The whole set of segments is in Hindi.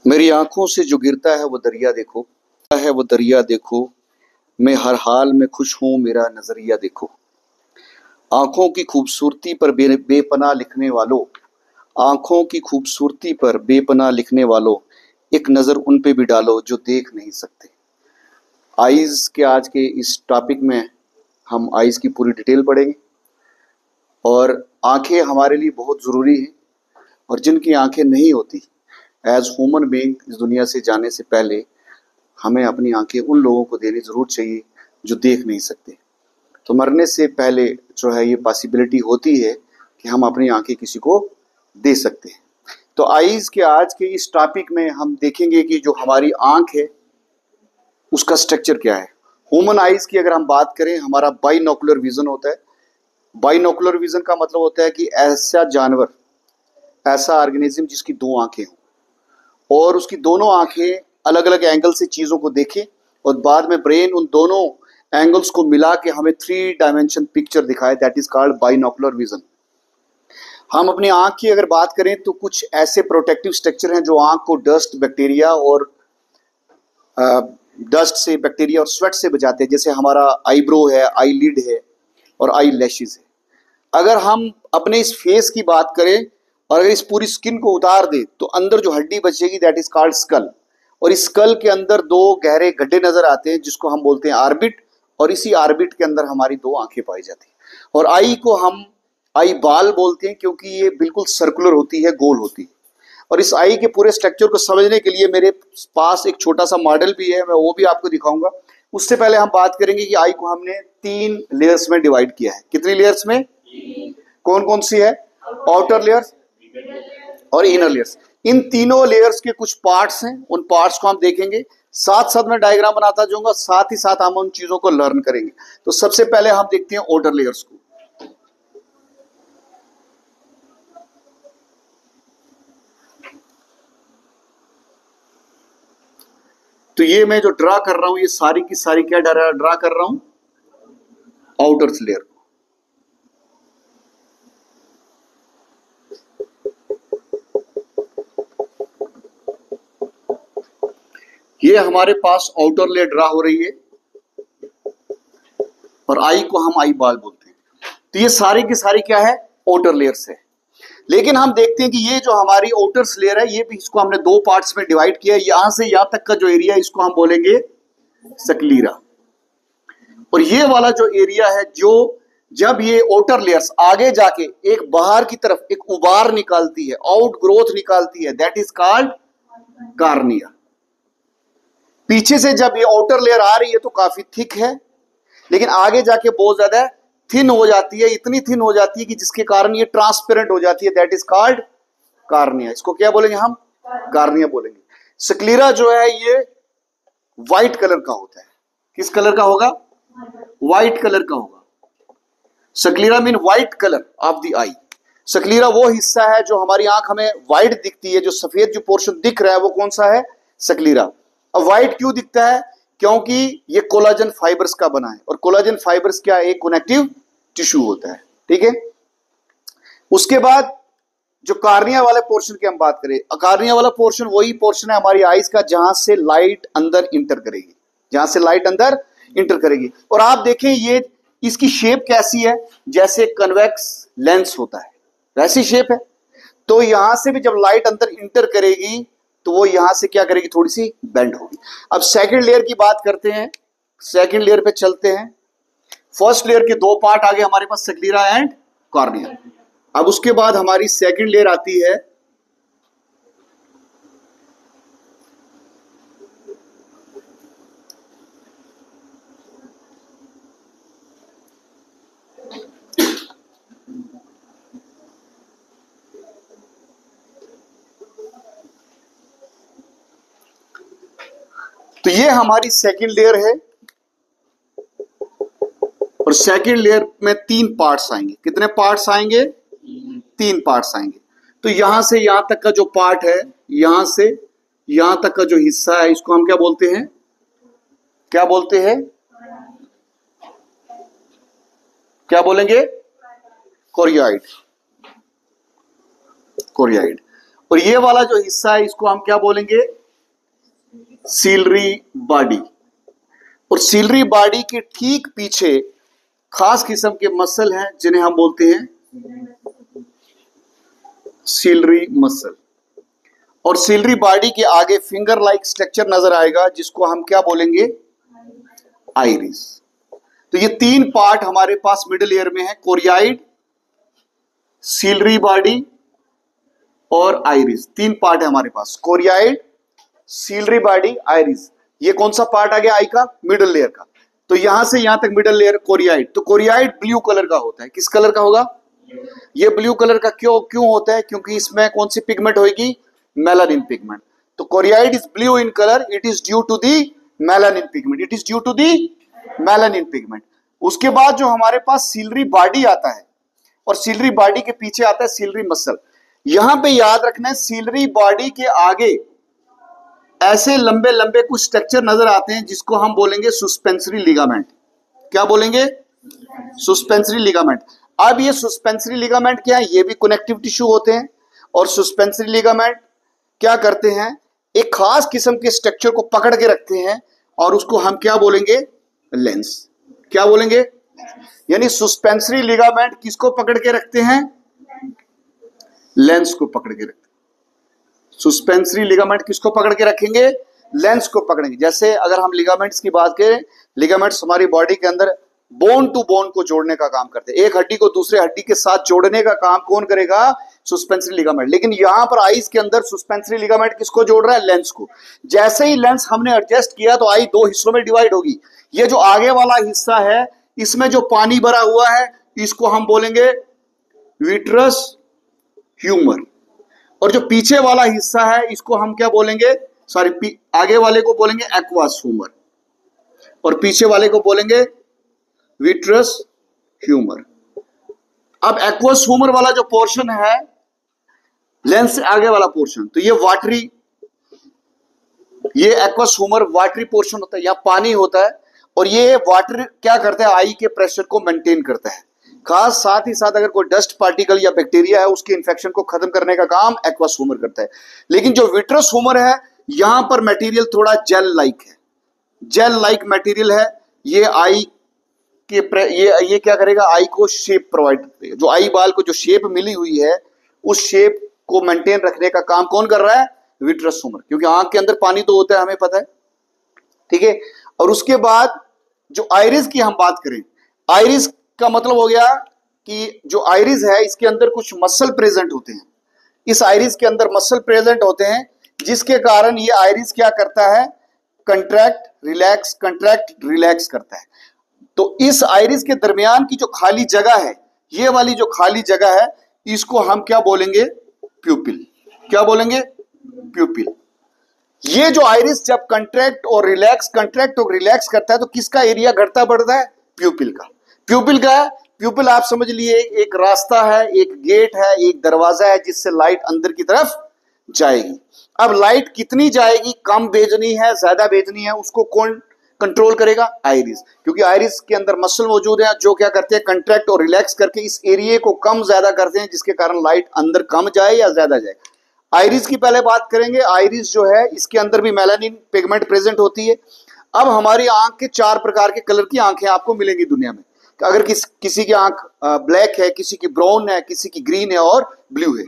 मेरी आंखों से जो गिरता है वो दरिया देखो, है वो दरिया देखो। मैं हर हाल में खुश हूँ, मेरा नजरिया देखो। आंखों की खूबसूरती पर बेपनाह लिखने वालों, आंखों की खूबसूरती पर बेपनाह लिखने वालों, एक नजर उन पे भी डालो जो देख नहीं सकते। आइज के आज के इस टॉपिक में हम आइज की पूरी डिटेल पढ़ेंगे। और आंखें हमारे लिए बहुत ज़रूरी हैं, और जिनकी आंखें नहीं होती, एज ह्यूमन बीइंग इस दुनिया से जाने से पहले हमें अपनी आंखें उन लोगों को देनी ज़रूर चाहिए जो देख नहीं सकते। तो मरने से पहले जो है ये पॉसिबिलिटी होती है कि हम अपनी आंखें किसी को दे सकते हैं। तो आईज के आज के इस टॉपिक में हम देखेंगे कि जो हमारी आंख है उसका स्ट्रक्चर क्या है। ह्यूमन आईज की अगर हम बात करें, हमारा बाइनोकुलर विजन होता है। बाइनोकुलर विजन का मतलब होता है कि ऐसा जानवर, ऐसा ऑर्गेनिज्म जिसकी दो आंखें हों और उसकी दोनों आंखें अलग अलग एंगल से चीज़ों को देखे, और बाद में ब्रेन उन दोनों एंगल्स को मिला के हमें 3 डायमेंशन पिक्चर दिखाए। That is called binocular vision. हम अपनी आंख की अगर बात करें तो कुछ ऐसे प्रोटेक्टिव स्ट्रक्चर हैं जो आंख को डस्ट, बैक्टीरिया और डस्ट से, बैक्टीरिया और स्वेट से बचाते हैं। जैसे हमारा आईब्रो है, आई लिड है और आई लैशेज है। अगर हम अपने इस फेस की बात करें और अगर इस पूरी स्किन को उतार दें तो अंदर जो हड्डी बचेगी दैट इज कॉल्ड स्कल। और इस स्कल के अंदर दो गहरे गड्ढे नजर आते हैं जिसको हम बोलते हैं आर्बिट, और इसी आर्बिट के अंदर हमारी दो आंखें पाई जाती हैं। और आई को हम आई बाल बोलते हैं क्योंकि ये बिल्कुल सर्कुलर होती है, गोल होती है। और इस आई के पूरे स्ट्रक्चर को समझने के लिए मेरे पास एक छोटा सा मॉडल भी है, मैं वो भी आपको दिखाऊंगा। उससे पहले हम बात करेंगे कि आई को हमने 3 लेयर्स में डिवाइड किया है। कितनी लेयर्स में? कौन कौन सी है? आउटर लेयर्स और इनर लेयर्स। इन तीनों लेयर्स के कुछ पार्ट्स हैं, उन पार्ट्स को हम देखेंगे। साथ साथ में डायग्राम बनाता जाऊंगा, साथ ही साथ हम उन चीजों को लर्न करेंगे। तो सबसे पहले हम देखते हैं आउटर लेयर्स को। तो ये मैं जो ड्रा कर रहा हूं, ये सारी की सारी क्या ड्रा कर रहा हूं? Outer layer. ये हमारे पास आउटर लेयर ड्रा हो रही है और आई को हम आई बाल बोलते हैं। तो ये सारी की सारी क्या है? आउटर लेयर्स है। लेकिन हम देखते हैं कि ये जो हमारी आउटर लेयर है, ये भी, इसको हमने 2 पार्ट्स में डिवाइड किया है। यहां से यहां तक का जो एरिया है इसको हम बोलेंगे सक्लीरा। और ये वाला जो एरिया है, जो जब ये आउटर लेयर्स आगे जाके एक बाहर की तरफ एक उबार निकालती है, आउट ग्रोथ निकालती है, दैट इज कॉल्ड कार्निया। पीछे से जब ये आउटर लेयर आ रही है तो काफी थिक है, लेकिन आगे जाके बहुत ज्यादा थिन हो जाती है। इतनी थिन हो जाती है कि जिसके कारण ये ट्रांसपेरेंट हो जाती है, दैट इज कॉल्ड कार्निया। इसको क्या बोलेंगे हम? कार्निया बोलेंगे। सक्लीरा जो है ये व्हाइट कलर का होता है। किस कलर का होगा? व्हाइट कलर का होगा। Sclera mean white colour of the eye. Sclera वो हिस्सा है जो हमारी आंख हमें व्हाइट दिखती है, जो सफेद जो पोर्शन दिख रहा है वो कौन सा है? सक्लीरा। अब व्हाइट क्यों दिखता है? क्योंकि ये कोलाजन फाइबर्स का बना है, और कोलाजन फाइबर्स क्या? एक कनेक्टिव टिश्यू होता है। ठीक है। उसके बाद जो कार्निया वाले पोर्शन की हम बात करें, कार्निया वाला पोर्शन वही पोर्शन है हमारी आईज का जहां से लाइट अंदर इंटर करेगी, जहां से लाइट अंदर इंटर करेगी। और आप देखें ये, इसकी शेप कैसी है? जैसे कन्वेक्स लेंस होता है वैसी शेप है। तो यहां से भी जब लाइट अंदर इंटर करेगी तो वो यहां से क्या करेगी? थोड़ी सी बेंड होगी। अब सेकंड लेयर की बात करते हैं, सेकंड लेयर पे चलते हैं। फर्स्ट लेयर के 2 पार्ट आ गए हमारे पास, सक्लीरा एंड कॉर्निया। अब उसके बाद हमारी सेकंड लेयर आती है तो ये हमारी सेकंड लेयर है। और सेकंड लेयर में 3 पार्ट्स आएंगे। कितने पार्ट्स आएंगे? 3 पार्ट्स आएंगे। तो यहां से यहां तक का जो पार्ट है, यहां से यहां तक का जो हिस्सा है, इसको हम क्या बोलते हैं? क्या बोलते हैं? क्या बोलेंगे? कोरियाइड। कोरियाइड। और ये वाला जो हिस्सा है इसको हम क्या बोलेंगे, सीलरी बॉडी। और सीलरी बॉडी के ठीक पीछे खास किस्म के मसल हैं जिन्हें हम बोलते हैं सीलरी मसल। और सीलरी बॉडी के आगे फिंगर लाइक स्ट्रक्चर नजर आएगा जिसको हम क्या बोलेंगे, आइरिस। तो ये तीन पार्ट हमारे पास मिडिल ईयर में है, कोरियाइड, सीलरी बॉडी और आइरिस। तीन पार्ट है हमारे पास, कोरियाइड, सीलरी बॉडी, आइरिस। ये कौन सा पार्ट आ गया आई का, मिडिल लेयर का। तो यहां से यहां तक मिडिल लेयर कोरियाइड। तो कोरियाइड ब्लू कलर का होता है। किस कलर का होगा, ये ब्लू कलर का क्यों होता है, क्योंकि इसमें कौन सी पिगमेंट होगी, मेलानिन पिगमेंट। तो choroid is blue in colour, it is due to the melanin pigment, it is due to the melanin pigment. उसके बाद जो हमारे पास सीलरी बॉडी आता है, और सीलरी बॉडी के पीछे आता है सीलरी मसल। यहां पे याद रखना है, सीलरी बॉडी के आगे ऐसे लंबे लंबे कुछ स्ट्रक्चर नजर आते हैं जिसको हम बोलेंगे सस्पेंसरी लिगामेंट। क्या बोलेंगे, सस्पेंसरी लिगामेंट। अब ये सस्पेंसरी लिगामेंट क्या है, ये भी कनेक्टिव टिश्यू होते हैं। और सस्पेंसरी लिगामेंट क्या करते हैं, एक खास किस्म के स्ट्रक्चर को पकड़ के रखते हैं और उसको हम क्या बोलेंगे, लेंस। क्या बोलेंगे, यानी सस्पेंसरी लिगामेंट किसको पकड़ के रखते हैं, लेंस को पकड़ के रखते हैं। सस्पेंसरी लिगामेंट किसको पकड़ के रखेंगे, लेंस को पकड़ेंगे। जैसे अगर हम लिगामेंट्स की बात करें, लिगामेंट्स हमारी बॉडी के अंदर बोन टू बोन को जोड़ने का काम करते हैं। एक हड्डी को दूसरे हड्डी के साथ जोड़ने का काम कौन करेगा, सस्पेंसरी लिगामेंट। लेकिन यहां पर आईज के अंदर सस्पेंसरी लिगामेंट किसको जोड़ रहा है, लेंस को। जैसे ही लेंस हमने एडजस्ट किया तो आई दो हिस्सों में डिवाइड होगी। ये जो आगे वाला हिस्सा है इसमें जो पानी भरा हुआ है इसको हम बोलेंगे विट्रस ह्यूमर, और जो पीछे वाला हिस्सा है इसको हम क्या बोलेंगे, आगे वाले को बोलेंगे एक्वास ह्यूमर और पीछे वाले को बोलेंगे विट्रस ह्यूमर। अब एक्वास ह्यूमर वाला जो पोर्शन है, लेंस से आगे वाला पोर्शन, तो ये वाटरी, ये एक्वास ह्यूमर वाटरी पोर्शन होता है, या पानी होता है। और ये वाटर क्या करता है, आई के प्रेशर को मेंटेन करता है। खास साथ ही साथ अगर कोई डस्ट पार्टिकल या बैक्टीरिया है उसके इन्फेक्शन को खत्म करने का काम एक्वास ह्यूमर करता है। लेकिन जो विट्रस ह्यूमर है यहां पर मटेरियल थोड़ा जेल लाइक है, जेल लाइक मटेरियल है। ये आई के ये क्या करेगा, आई को शेप प्रोवाइड करेगा। जो आई बाल को जो शेप मिली हुई है उस शेप को मेंटेन रखने का काम कौन कर रहा है, विट्रस ह्यूमर। क्योंकि आंख के अंदर पानी तो होता है, हमें पता है, ठीक है। और उसके बाद जो आइरिस की हम बात करें, आइरिस का मतलब हो गया कि जो आइरिस है इसके अंदर कुछ मसल प्रेजेंट होते हैं। इस आइरिस के अंदर मसल प्रेजेंट होते हैं जिसके कारण ये आइरिस क्या करता है, कंट्रैक्ट रिलैक्स करता है। तो इस आइरिस के दरमियान की जो खाली जगह है, ये वाली जो खाली जगह है इसको हम क्या बोलेंगे, प्यूपिल। क्या बोलेंगे, प्यूपिल। ये जो आइरिस जब कंट्रैक्ट और रिलैक्स करता है तो किसका एरिया घटता बढ़ता है, प्यूपिल का। प्यूपिल का है, प्यूपिल आप समझ लिए एक रास्ता है, एक गेट है, एक दरवाजा है जिससे लाइट अंदर की तरफ जाएगी। अब लाइट कितनी जाएगी, कम भेजनी है, ज्यादा भेजनी है, उसको कौन कंट्रोल करेगा, आइरिस। क्योंकि आइरिस के अंदर मसल मौजूद है जो क्या करते हैं, कंट्रैक्ट और रिलैक्स करके इस एरिया को कम ज्यादा करते हैं जिसके कारण लाइट अंदर कम जाए या ज्यादा जाए। आइरिस की पहले बात करेंगे। आइरिस जो है इसके अंदर भी मेलानिन पिगमेंट प्रेजेंट होती है। अब हमारी आंख के चार प्रकार के कलर की आंखें आपको मिलेंगी दुनिया में। अगर किसी की आंख ब्लैक है, किसी की ब्राउन है, किसी की ग्रीन है और ब्लू है।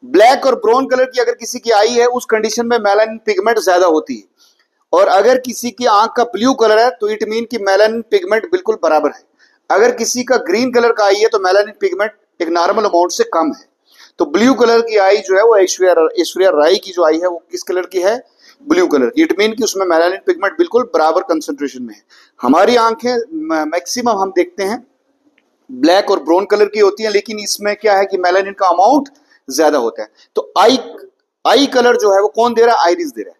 ब्लैक और ब्राउन कलर की अगर किसी की आई है उस कंडीशन में मेलानिन पिगमेंट ज्यादा होती है। और अगर किसी की आंख का ब्लू कलर है तो इट मीन कि मेलानिन पिगमेंट बिल्कुल बराबर है। अगर किसी का ग्रीन कलर का आई है तो मेलानिन पिगमेंट एक नॉर्मल अमाउंट से कम है। तो ब्लू कलर की आई जो है वो ऐश्वर्या राय की जो आई है वो किस कलर की है, ब्लू कलर की। इट मीन कि उसमें मेलानिन पिगमेंट बिल्कुल बराबर कंसंट्रेशन में है। हमारी आंखें मैक्सिमम हम देखते हैं ब्लैक और ब्राउन कलर की होती हैं, लेकिन इसमें क्या है कि मेलानिन का अमाउंट ज्यादा होता है। तो आई कलर जो है वो कौन दे रहा है, आइरिस दे रहा है।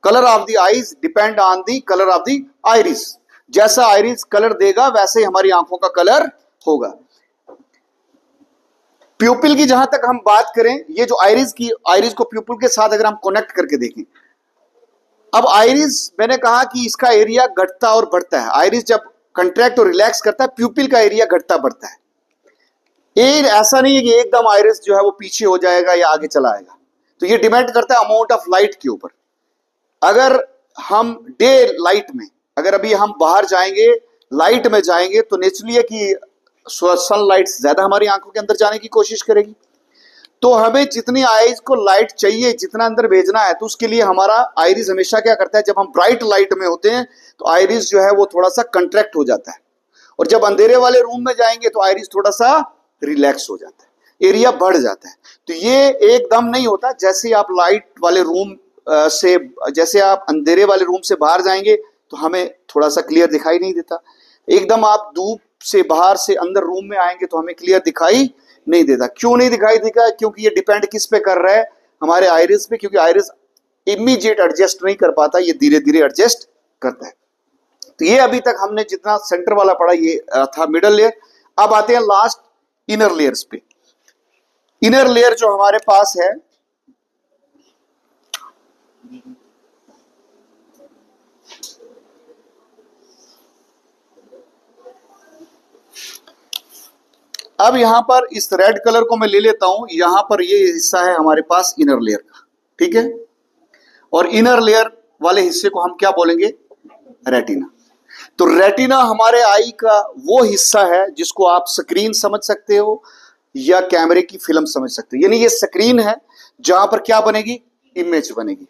Colour of the eyes depend on the colour of the iris. जैसा आइरिस कलर देगा वैसे ही हमारी आंखों का कलर होगा। प्यूपिल की जहां तक हम बात करें, ये जो आइरिस को प्यूपिल के साथ अगर हम कनेक्ट करके देखें, अब आइरिस मैंने कहा कि इसका एरिया घटता और बढ़ता है। आइरिस जब कंट्रैक्ट और रिलैक्स करता है प्यूपिल का एरिया घटता बढ़ता है। ऐसा नहीं है कि एकदम आइरिस जो है वो पीछे हो जाएगा या आगे चला आएगा। तो ये डिपेंड करता है अमाउंट ऑफ लाइट के ऊपर। अगर हम डे लाइट में, अगर अभी हम बाहर जाएंगे लाइट में जाएंगे तो नेचुरली है कि सनलाइट ज्यादा हमारी आंखों के अंदर जाने की कोशिश करेगी, तो हमें जितनी आईज को लाइट चाहिए, जितना अंदर भेजना है, तो उसके लिए हमारा आइरिस हमेशा क्या करता है, जब हम ब्राइट लाइट में होते हैं तो आइरिस जो है वो थोड़ा सा कंट्रैक्ट हो जाता है, और जब अंधेरे वाले रूम में जाएंगे तो आइरिस थोड़ा सा रिलैक्स हो जाता है, एरिया बढ़ जाता है। तो ये एकदम नहीं होता, जैसे आप लाइट वाले रूम से, जैसे आप अंधेरे वाले रूम से बाहर जाएंगे तो हमें थोड़ा सा क्लियर दिखाई नहीं देता, एकदम आप धूप से बाहर से अंदर रूम में आएंगे तो हमें क्लियर दिखाई नहीं देता। क्यों नहीं दिखाई देगा? क्योंकि ये डिपेंड किस पे कर रहा है, हमारे आइरिस पे, क्योंकि आइरिस इमीडिएट एडजस्ट नहीं कर पाता, ये धीरे धीरे एडजस्ट करता है। तो ये अभी तक हमने जितना सेंटर वाला पढ़ा ये था मिडल लेयर। अब आते हैं लास्ट इनर लेयर्स पे। इनर लेयर जो हमारे पास है, अब यहां पर इस रेड कलर को मैं ले लेता हूं, यहां पर ये हिस्सा है हमारे पास इनर लेयर का, ठीक है, और इनर लेयर वाले हिस्से को हम क्या बोलेंगे, रेटिना। तो रेटिना हमारे आई का वो हिस्सा है जिसको आप स्क्रीन समझ सकते हो या कैमरे की फिल्म समझ सकते हो, यानी ये स्क्रीन है जहां पर क्या बनेगी, इमेज बनेगी।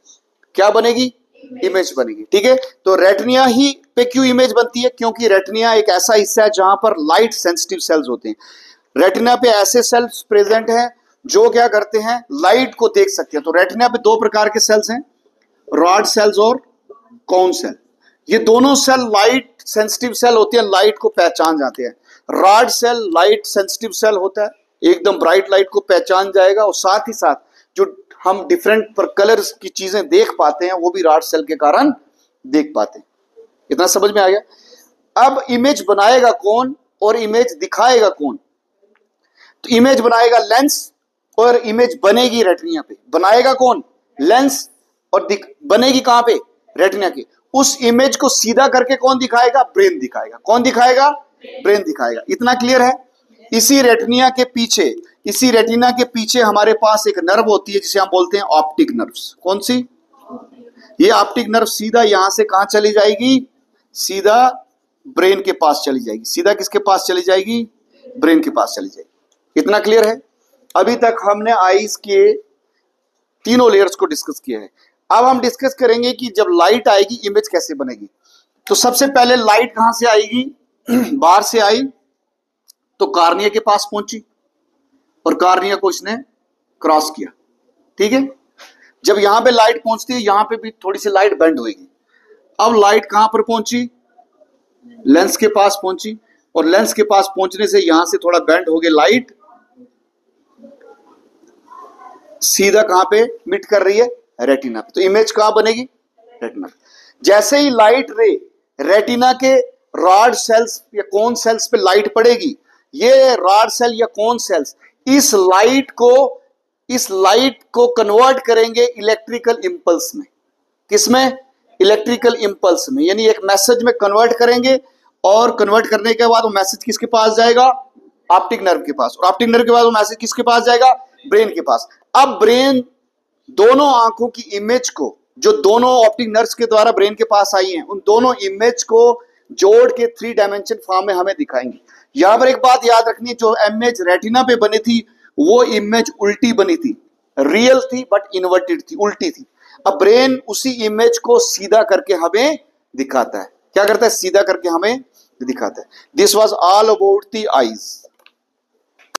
क्या बनेगी? इमेज बनेगी, ठीक है। तो रेटिना ही पे क्यों इमेज बनती है? क्योंकि रेटिना एक ऐसा हिस्सा है जहां पर लाइट सेंसिटिव सेल्स होते हैं। रेटिना पे ऐसे सेल्स प्रेजेंट हैं जो क्या करते हैं, लाइट को देख सकते हैं। तो रेटिना पे दो प्रकार के सेल्स हैं, रॉड सेल्स और कोन सेल। ये दोनों सेल लाइट सेंसिटिव सेल होते हैं, लाइट को पहचान जाते हैं। Rod cell light sensitive cell होता है, एकदम ब्राइट लाइट को पहचान जाएगा, और साथ ही साथ जो हम डिफरेंट पर कलर्स की चीजें देख पाते हैं वो भी रॉड सेल के कारण देख पाते हैं। इतना समझ में आ गया? अब इमेज बनाएगा कौन और इमेज दिखाएगा कौन? तो इमेज बनाएगा लेंस और इमेज बनेगी रेटिना पे। बनाएगा कौन? लेंस, और बनेगी कहां पे? रेटिना के। उस इमेज को सीधा करके कौन दिखाएगा? ब्रेन दिखाएगा। कौन दिखाएगा? ब्रेन दिखाएगा। इतना क्लियर है? इसी रेटिना के पीछे हमारे पास एक नर्व होती है जिसे हम बोलते हैं ऑप्टिक नर्व्स। कौन सी? ये ऑप्टिक नर्व सीधा यहां से कहां चली जाएगी? सीधा ब्रेन के पास चली जाएगी। सीधा किसके पास चली जाएगी? ब्रेन के पास चली जाएगी। इतना क्लियर है? अभी तक हमने आईज के तीनों लेयर्स को डिस्कस किया है। अब हम डिस्कस करेंगे कि जब लाइट आएगी इमेज कैसे बनेगी। तो सबसे पहले लाइट कहां से आएगी? बाहर से आई तो कार्निया के पास पहुंची और कार्निया को इसने क्रॉस किया, ठीक है। जब यहां पे लाइट पहुंचती है यहां पे भी थोड़ी सी लाइट बेंड होगी। अब लाइट कहां पर पहुंची? लेंस के पास पहुंची, और लेंस के पास पहुंचने से यहां से थोड़ा बेंड हो गई लाइट, सीधा कहां पे मिट कर रही है? रेटिना पे। तो इमेज कहां बनेगी? रेटिना। जैसे ही लाइट रे रेटिना के रॉड सेल्स या कोन सेल्स पे लाइट पड़ेगी, ये रॉड सेल या कोन सेल्स इस लाइट को कन्वर्ट करेंगे इलेक्ट्रिकल इंपल्स में। किसमें? इलेक्ट्रिकल इंपल्स में, यानी एक मैसेज में कन्वर्ट करेंगे, और कन्वर्ट करने के बाद वो मैसेज किसके पास जाएगा? ऑप्टिक नर्व के पास, और ऑप्टिक नर्व के बाद वो मैसेज किसके पास जाएगा? ब्रेन के पास। अब ब्रेन दोनों आंखों की इमेज को, जो दोनों ऑप्टिक नर्व्स के द्वारा ब्रेन के पास आई हैं, उन दोनों इमेज को जोड़ के 3 डायमेंशन फॉर्म में हमें दिखाएंगे। यहां पर एक बात याद रखनी है, जो इमेज रेटिना पे बनी थी वो इमेज उल्टी बनी थी, रियल थी बट इन्वर्टेड थी, उल्टी थी। अब ब्रेन उसी इमेज को सीधा करके हमें दिखाता है। क्या करता है? सीधा करके हमें दिखाता है। This was all about the eyes.